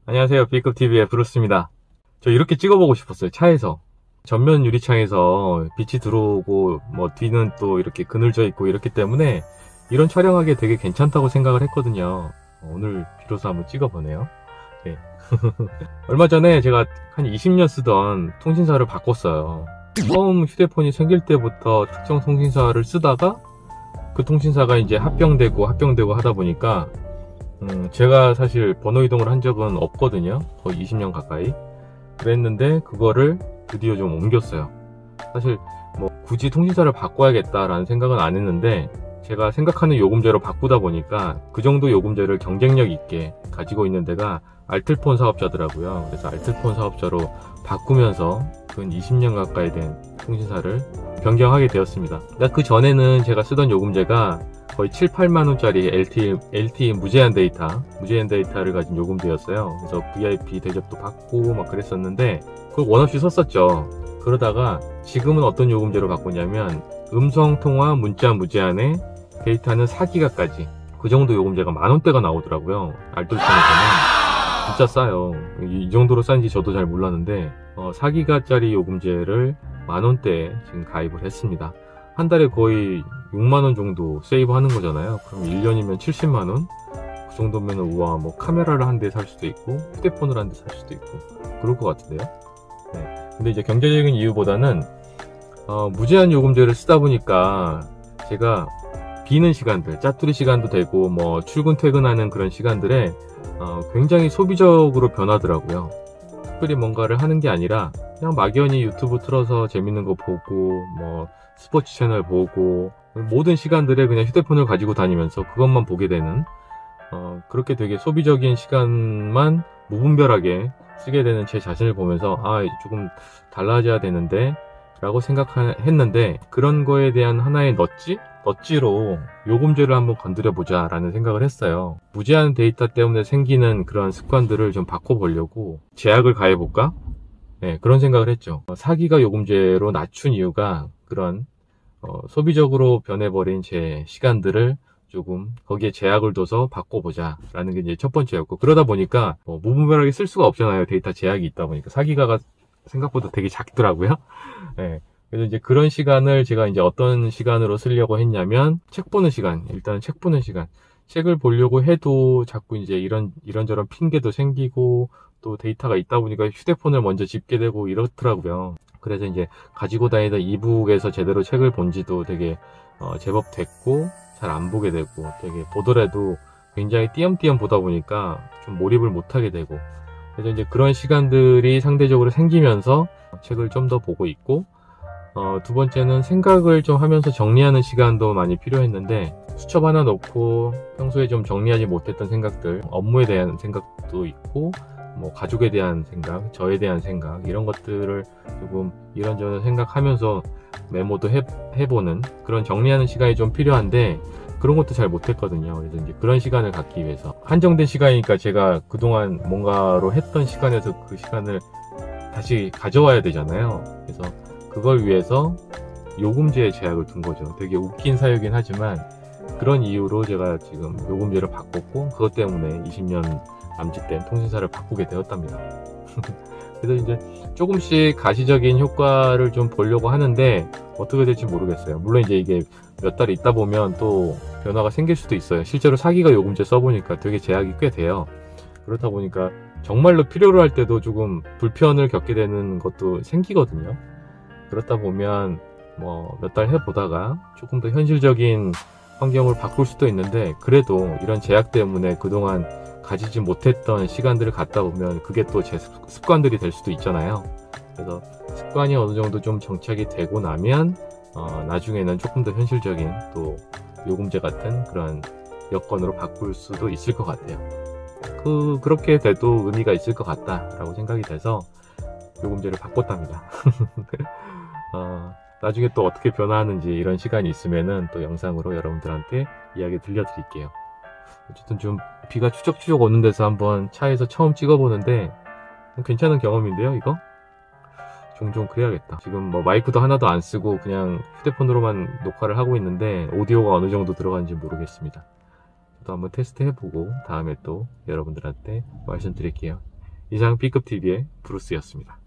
안녕하세요. B급TV의 브루스입니다. 저 이렇게 찍어보고 싶었어요. 차에서. 전면 유리창에서 빛이 들어오고, 뒤는 또 이렇게 그늘져 있고 이렇기 때문에 이런 촬영하기에 되게 괜찮다고 생각을 했거든요. 오늘 비로소 한번 찍어보네요. 네. 얼마 전에 제가 한 20년 쓰던 통신사를 바꿨어요. 처음 휴대폰이 생길 때부터 특정 통신사를 쓰다가 그 통신사가 이제 합병되고 하다 보니까 제가 사실 번호 이동을 한 적은 없거든요. 거의 20년 가까이. 그랬는데 그거를 드디어 좀 옮겼어요. 사실 굳이 통신사를 바꿔야겠다라는 생각은 안 했는데 제가 생각하는 요금제로 바꾸다 보니까 그 정도 요금제를 경쟁력 있게 가지고 있는 데가 알뜰폰 사업자더라고요. 그래서 알뜰폰 사업자로 바꾸면서 근 20년 가까이 된 통신사를 변경하게 되었습니다. 그 전에는 제가 쓰던 요금제가 거의 7, 8만원짜리 LTE 무제한 데이터를 가진 요금제였어요. 그래서 VIP 대접도 받고 막 그랬었는데 그걸 원 없이 썼었죠. 그러다가 지금은 어떤 요금제로 바꾸냐면 음성통화 문자 무제한에 데이터는 4기가까지 그 정도 요금제가 만원대가 나오더라고요. 알뜰폰에서는 진짜 싸요. 이 정도로 싼지 저도 잘 몰랐는데 4기가짜리 요금제를 만원대에 지금 가입을 했습니다. 한 달에 거의 6만원 정도 세이브 하는 거잖아요. 그럼 1년이면 70만원? 그 정도면 우와, 카메라를 한 대 살 수도 있고, 휴대폰을 한 대 살 수도 있고, 그럴 것 같은데요? 네. 근데 이제 경제적인 이유보다는, 무제한 요금제를 쓰다 보니까, 제가 비는 시간들, 짜투리 시간도 되고, 출근, 퇴근하는 그런 시간들에, 굉장히 소비적으로 변하더라고요. 특별히 뭔가를 하는 게 아니라, 그냥 막연히 유튜브 틀어서 재밌는 거 보고, 스포츠 채널 보고 모든 시간들에 그냥 휴대폰을 가지고 다니면서 그것만 보게 되는 그렇게 되게 소비적인 시간만 무분별하게 쓰게 되는 제 자신을 보면서 이제 조금 달라져야 되는데 라고 생각했는데 그런 거에 대한 하나의 넛지로 요금제를 한번 건드려 보자 라는 생각을 했어요. 무제한 데이터 때문에 생기는 그런 습관들을 좀 바꿔보려고 제약을 가해볼까? 네, 그런 생각을 했죠. 4기가 요금제로 낮춘 이유가 그런 소비적으로 변해버린 제 시간들을 조금 거기에 제약을 둬서 바꿔보자 라는 게 이제 첫 번째였고, 그러다 보니까 무분별하게 쓸 수가 없잖아요. 데이터 제약이 있다 보니까 4기가가 생각보다 되게 작더라고요. 네, 그래서 이제 그런 시간을 제가 이제 어떤 시간으로 쓰려고 했냐면 책 보는 시간. 일단 책 보는 시간, 책을 보려고 해도 자꾸 이제 이런저런 핑계도 생기고 또 데이터가 있다 보니까 휴대폰을 먼저 집게 되고 이렇더라고요. 그래서 이제 가지고 다니던 이북에서 제대로 책을 본 지도 되게 제법 됐고 잘 안 보게 되고, 되게 보더라도 굉장히 띄엄띄엄 보다 보니까 좀 몰입을 못하게 되고, 그래서 이제 그런 시간들이 상대적으로 생기면서 책을 좀 더 보고 있고, 두 번째는 생각을 좀 하면서 정리하는 시간도 많이 필요했는데 수첩 하나 넣고 평소에 좀 정리하지 못했던 생각들, 업무에 대한 생각도 있고 가족에 대한 생각, 저에 대한 생각, 이런 것들을 조금 이런저런 생각하면서 메모도 해보는 그런 정리하는 시간이 좀 필요한데 그런 것도 잘 못했거든요. 그래서 이제 그런 시간을 갖기 위해서 한정된 시간이니까 제가 그동안 뭔가로 했던 시간에서 그 시간을 다시 가져와야 되잖아요. 그래서 그걸 위해서 요금제에 제약을 둔 거죠. 되게 웃긴 사유긴 하지만 그런 이유로 제가 지금 요금제를 바꿨고 그것 때문에 20년 남짓된 통신사를 바꾸게 되었답니다. 그래서 이제 조금씩 가시적인 효과를 좀 보려고 하는데 어떻게 될지 모르겠어요. 물론 이제 이게 몇 달 있다 보면 또 변화가 생길 수도 있어요. 실제로 4기가 요금제 써보니까 되게 제약이 꽤 돼요. 그렇다 보니까 정말로 필요로 할 때도 조금 불편을 겪게 되는 것도 생기거든요. 그렇다 보면 몇 달 해보다가 조금 더 현실적인 환경을 바꿀 수도 있는데, 그래도 이런 제약 때문에 그동안 가지지 못했던 시간들을 갖다 보면 그게 또 제 습관들이 될 수도 있잖아요. 그래서 습관이 어느 정도 좀 정착이 되고 나면 나중에는 조금 더 현실적인 또 요금제 같은 그런 여건으로 바꿀 수도 있을 것 같아요. 그렇게 돼도 의미가 있을 것 같다라고 생각이 돼서 요금제를 바꿨답니다. 나중에 또 어떻게 변화하는지 이런 시간이 있으면은 또 영상으로 여러분들한테 이야기 들려드릴게요. 어쨌든 좀 비가 추적추적 오는 데서 한번 차에서 처음 찍어보는데 괜찮은 경험인데요, 이거? 종종 그래야겠다. 지금 마이크도 하나도 안 쓰고 그냥 휴대폰으로만 녹화를 하고 있는데 오디오가 어느 정도 들어가는지 모르겠습니다. 저도 한번 테스트 해보고 다음에 또 여러분들한테 말씀드릴게요. 이상 B급 TV의 브루스였습니다.